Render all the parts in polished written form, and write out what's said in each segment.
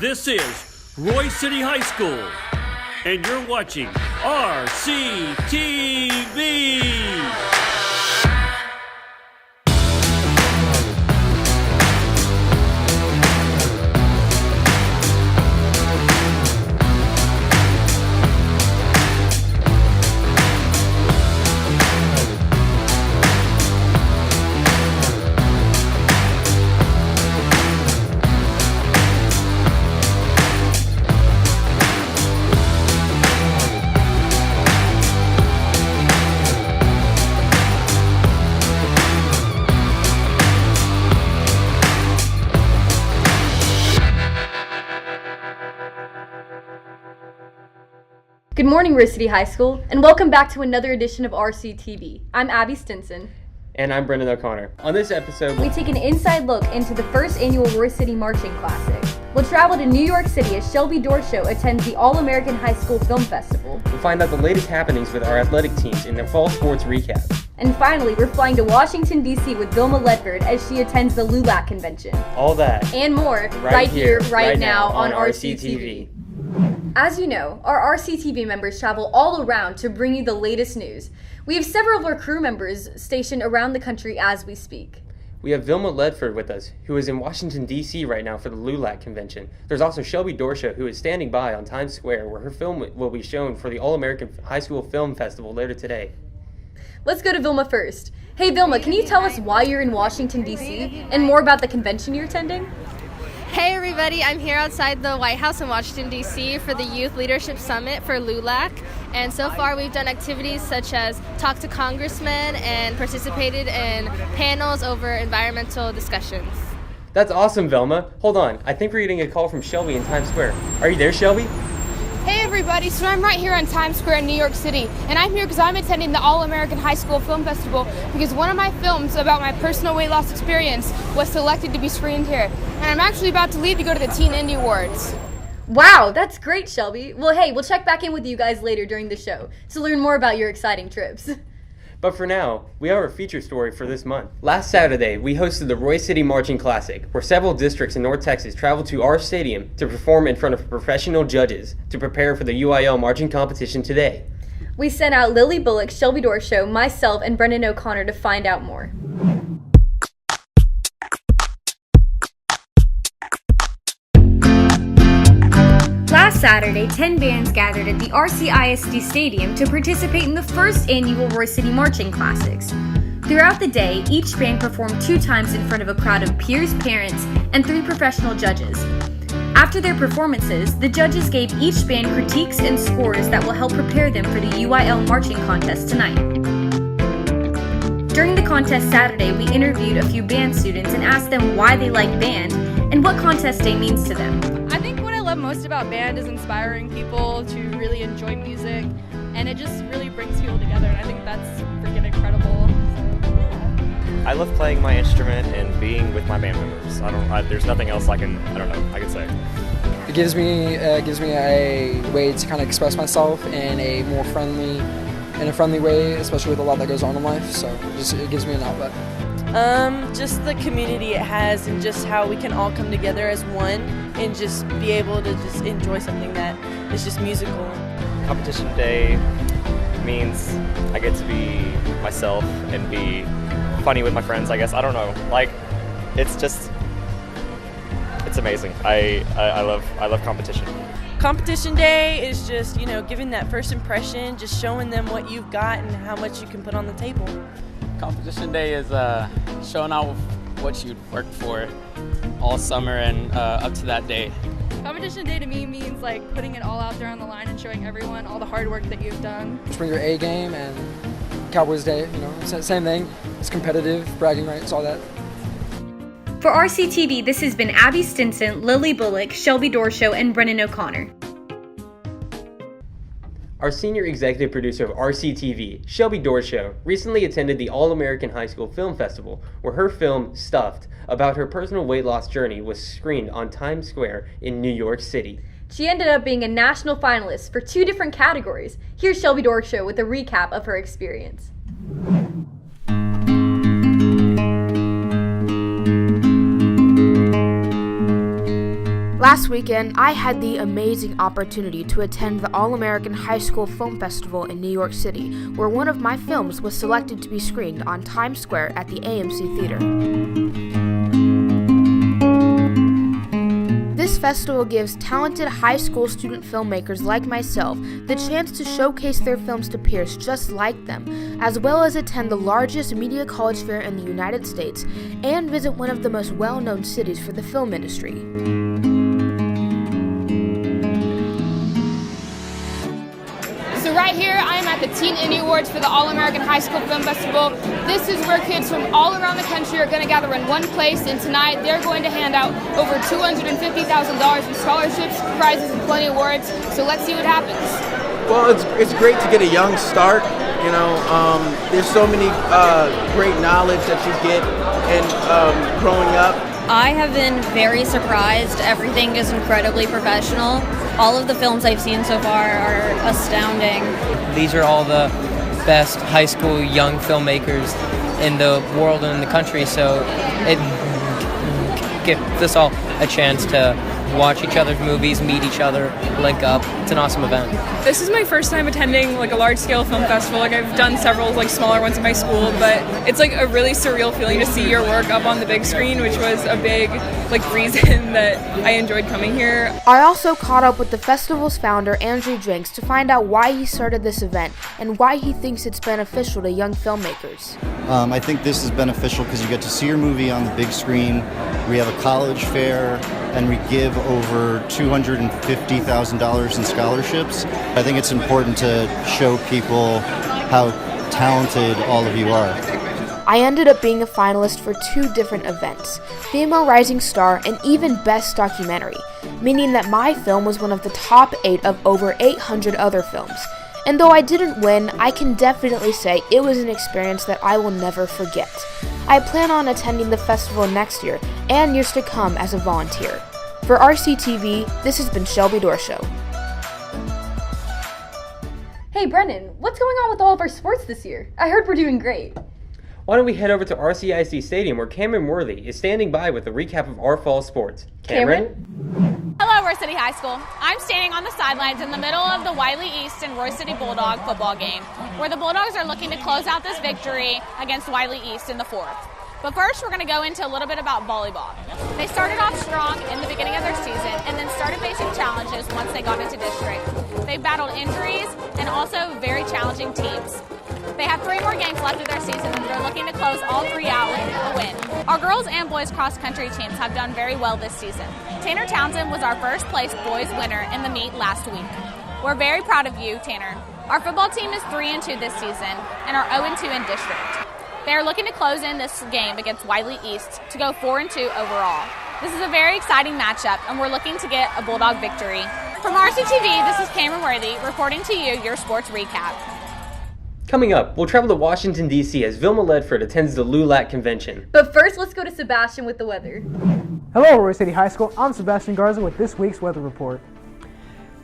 This is Royse City High School, and you're watching Rctv. Good morning, Royse City High School, and welcome back to another edition of Rctv. I'm Abby Stinson. And I'm Brendan O'Connor. On this episode, we take an inside look into the first annual Royse City Marching Classic. We'll travel to New York City as Shelby Doroshow attends the All-American High School Film Festival. We'll find out the latest happenings with our athletic teams in their fall sports recap. And finally, we're flying to Washington D.C. with Vilma Ledferd as she attends the LULAC convention. All that and more right here, right now on Rctv. As you know, our Rctv members travel all around to bring you the latest news. We have several of our crew members stationed around the country as we speak. We have Vilma Ledferd with us, who is in Washington, D.C. right now for the LULAC convention. There's also Shelby Doroshow, who is standing by on Times Square, where her film will be shown for the All-American High School Film Festival later today. Let's go to Vilma first. Hey Vilma, can you tell us why you're in Washington, D.C. and more about the convention you're attending? Hey everybody, I'm here outside the White House in Washington, D.C. for the Youth Leadership Summit for LULAC. And so far we've done activities such as talk to congressmen and participated in panels over environmental discussions. That's awesome, Vilma. Hold on, I think we're getting a call from Shelby in Times Square. Are you there, Shelby? Hey everybody, so I'm right here on Times Square in New York City, and I'm here because I'm attending the All-American High School Film Festival because one of my films about my personal weight loss experience was selected to be screened here, and I'm actually about to leave to go to the Teen Indie Awards. Wow, that's great, Shelby. Well, hey, we'll check back in with you guys later during the show to learn more about your exciting trips. But for now, we have our feature story for this month. Last Saturday, we hosted the Royse City Marching Classic, where several districts in North Texas traveled to our stadium to perform in front of professional judges to prepare for the UIL marching competition today. We sent out Lily Bullock, Shelby Doroshow, myself, and Brendan O'Connor to find out more. Last Saturday, 10 bands gathered at the RCISD Stadium to participate in the first annual Royse City Marching Classics. Throughout the day, each band performed 2 times in front of a crowd of peers, parents, and 3 professional judges. After their performances, the judges gave each band critiques and scores that will help prepare them for the UIL marching contest tonight. During the contest Saturday, we interviewed a few band students and asked them why they like band and what contest day means to them. I think what I love most about band is inspiring people to really enjoy music, and it just really brings people together, and I think that's freaking incredible. So, yeah. I love playing my instrument and being with my band members. There's nothing else I can say. It gives me a way to kind of express myself in a more friendly way, especially with a lot that goes on in life. So it gives me an outlet. Just the community it has, and just how we can all come together as one and just be able to just enjoy something that is just musical. Competition day means I get to be myself and be funny with my friends, I guess. I don't know. It's amazing. I love competition. Competition day is just, giving that first impression, just showing them what you've got and how much you can put on the table. Competition day is showing out what you'd worked for all summer and up to that day. Competition day to me means putting it all out there on the line and showing everyone all the hard work that you've done. Just bring your A game, and Cowboys day, same thing. It's competitive, bragging rights, all that. For Rctv, this has been Abby Stinson, Lily Bullock, Shelby Doroshow, and Brendan O'Connor. Our senior executive producer of Rctv, Shelby Doroshow, recently attended the All-American High School Film Festival, where her film, Stuffed, about her personal weight loss journey was screened on Times Square in New York City. She ended up being a national finalist for 2 different categories. Here's Shelby Doroshow with a recap of her experience. Last weekend, I had the amazing opportunity to attend the All-American High School Film Festival in New York City, where one of my films was selected to be screened on Times Square at the AMC Theater. This festival gives talented high school student filmmakers like myself the chance to showcase their films to peers just like them, as well as attend the largest media college fair in the United States and visit one of the most well-known cities for the film industry. So right here, I am at the Teen Indie Awards for the All-American High School Film Festival. This is where kids from all around the country are going to gather in one place, and tonight they're going to hand out over $250,000 in scholarships, prizes, and plenty of awards. So let's see what happens. Well, it's great to get a young start. You know, there's so many great knowledge that you get in growing up. I have been very surprised. Everything is incredibly professional. All of the films I've seen so far are astounding. These are all the best high school young filmmakers in the world and in the country, so it gives us all a chance to watch each other's movies, meet each other, link up. It's an awesome event. This is my first time attending a large-scale film festival. I've done several smaller ones in my school, but it's a really surreal feeling to see your work up on the big screen, which was a big reason that I enjoyed coming here. I also caught up with the festival's founder, Andrew Jenks, to find out why he started this event and why he thinks it's beneficial to young filmmakers. I think this is beneficial because you get to see your movie on the big screen. We have a college fair, and we give over $250,000 in scholarships. I think it's important to show people how talented all of you are. I ended up being a finalist for 2 different events, Female Rising Star and even Best Documentary, meaning that my film was one of the top 8 of over 800 other films. And though I didn't win, I can definitely say it was an experience that I will never forget. I plan on attending the festival next year and years to come as a volunteer. For Rctv, this has been Shelby Doroshow. Hey Brennan, what's going on with all of our sports this year? I heard we're doing great. Why don't we head over to RCISD Stadium where Cameron Worthy is standing by with a recap of our fall sports. Cameron? Hello, Royse City High School. I'm standing on the sidelines in the middle of the Wiley East and Royse City Bulldog football game, where the Bulldogs are looking to close out this victory against Wiley East in the 4th. But first, we're going to go into a little bit about volleyball. They started off strong in the beginning of their season and then started facing challenges once they got into district. They battled injuries and also very challenging teams. They have 3 more games left of their season, and they're looking to close all 3 out with a win. Our girls and boys cross-country teams have done very well this season. Tanner Townsend was our first place boys winner in the meet last week. We're very proud of you, Tanner. Our football team is 3-2 this season and are 0-2 in district. They are looking to close in this game against Wiley East to go 4-2 overall. This is a very exciting matchup, and we're looking to get a Bulldog victory. From Rctv, this is Cameron Worthy reporting to you your sports recap. Coming up, we'll travel to Washington, D.C. as Vilma Ledferd attends the LULAC convention. But first, let's go to Sebastian with the weather. Hello, Royse City High School. I'm Sebastian Garza with this week's weather report.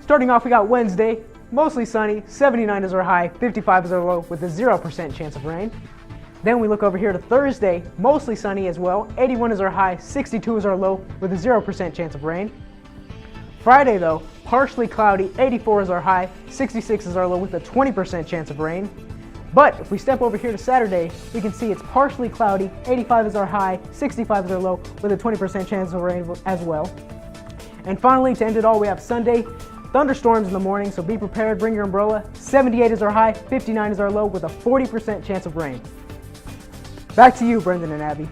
Starting off, we got Wednesday, mostly sunny, 79 is our high, 55 is our low, with a 0% chance of rain. Then we look over here to Thursday, mostly sunny as well, 81 is our high, 62 is our low, with a 0% chance of rain. Friday though, partially cloudy, 84 is our high, 66 is our low, with a 20% chance of rain. But if we step over here to Saturday, we can see it's partially cloudy, 85 is our high, 65 is our low, with a 20% chance of rain as well. And finally, to end it all, we have Sunday, thunderstorms in the morning, so be prepared, bring your umbrella, 78 is our high, 59 is our low, with a 40% chance of rain. Back to you, Brendan and Abby.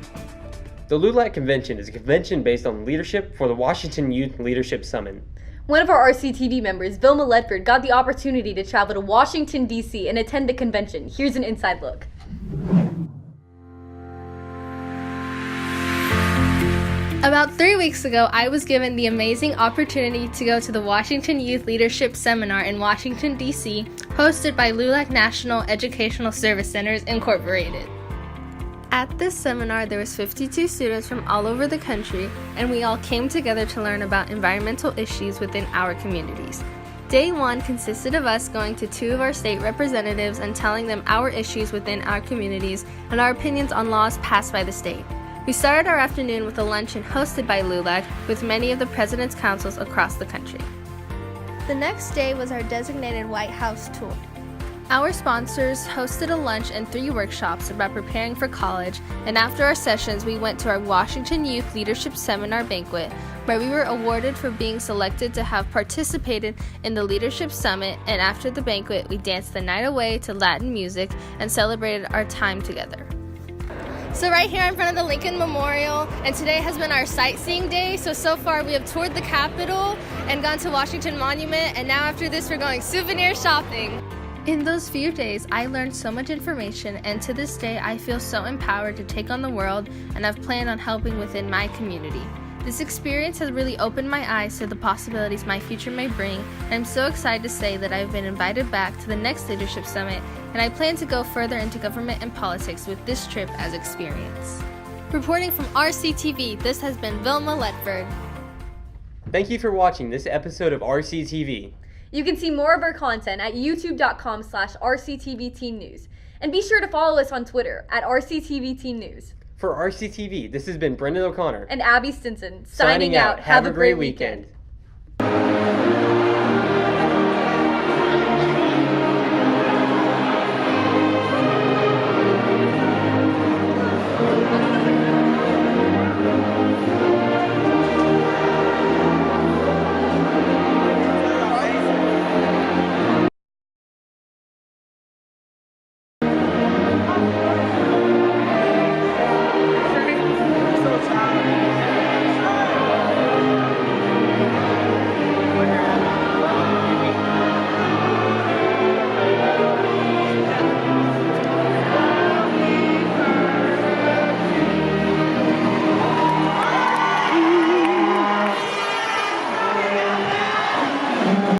The LULAC convention is a convention based on leadership for the Washington Youth Leadership Summit. One of our RCTV members, Vilma Ledferd, got the opportunity to travel to Washington, D.C. and attend the convention. Here's an inside look. About 3 weeks ago, I was given the amazing opportunity to go to the Washington Youth Leadership Seminar in Washington, D.C., hosted by LULAC National Educational Service Centers, Incorporated. At this seminar, there was 52 students from all over the country, and we all came together to learn about environmental issues within our communities. Day 1 consisted of us going to 2 of our state representatives and telling them our issues within our communities and our opinions on laws passed by the state. We started our afternoon with a luncheon hosted by LULAC with many of the President's Councils across the country. The next day was our designated White House tour. Our sponsors hosted a lunch and 3 workshops about preparing for college, and after our sessions, we went to our Washington Youth Leadership Seminar banquet, where we were awarded for being selected to have participated in the Leadership Summit, and after the banquet, we danced the night away to Latin music and celebrated our time together. So right here in front of the Lincoln Memorial, and today has been our sightseeing day. So far we have toured the Capitol and gone to Washington Monument, and now after this we're going souvenir shopping. In those few days, I learned so much information, and to this day, I feel so empowered to take on the world, and I've planned on helping within my community. This experience has really opened my eyes to the possibilities my future may bring, and I'm so excited to say that I've been invited back to the next Leadership Summit, and I plan to go further into government and politics with this trip as experience. Reporting from Rctv, this has been Vilma Ledferd. Thank you for watching this episode of Rctv. You can see more of our content at youtube.com/RCTVTeenNews. And be sure to follow us on Twitter at RCTVTeenNews. For Rctv, this has been Brendan O'Connor and Abby Stinson, signing out. Have a great weekend.